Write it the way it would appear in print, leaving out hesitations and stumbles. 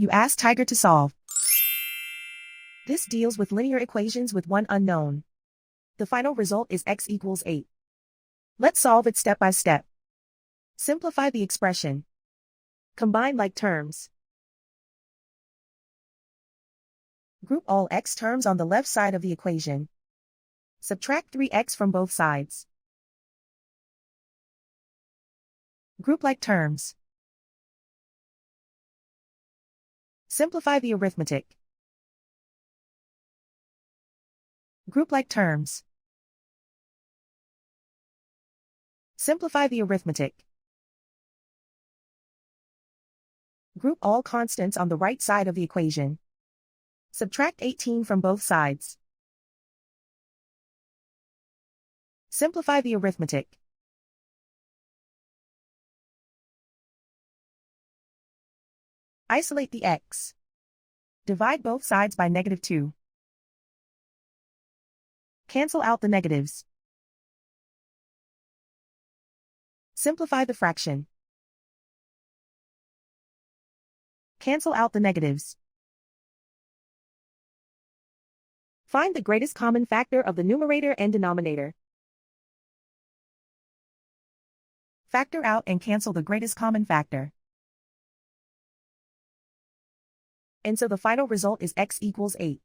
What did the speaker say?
You ask Tiger to solve. This deals with linear equations with one unknown. The final result is x equals 8. Let's solve it step by step. Simplify the expression. Combine like terms. Group all x terms on the left side of the equation. Subtract 3x from both sides. Group like terms. Simplify the arithmetic. Group like terms. Simplify the arithmetic. Group all constants on the right side of the equation. Subtract 18 from both sides. Simplify the arithmetic. Isolate the x. Divide both sides by -2. Cancel out the negatives. Simplify the fraction. Cancel out the negatives. Find the greatest common factor of the numerator and denominator. Factor out and cancel the greatest common factor. And so the final result is x equals 8.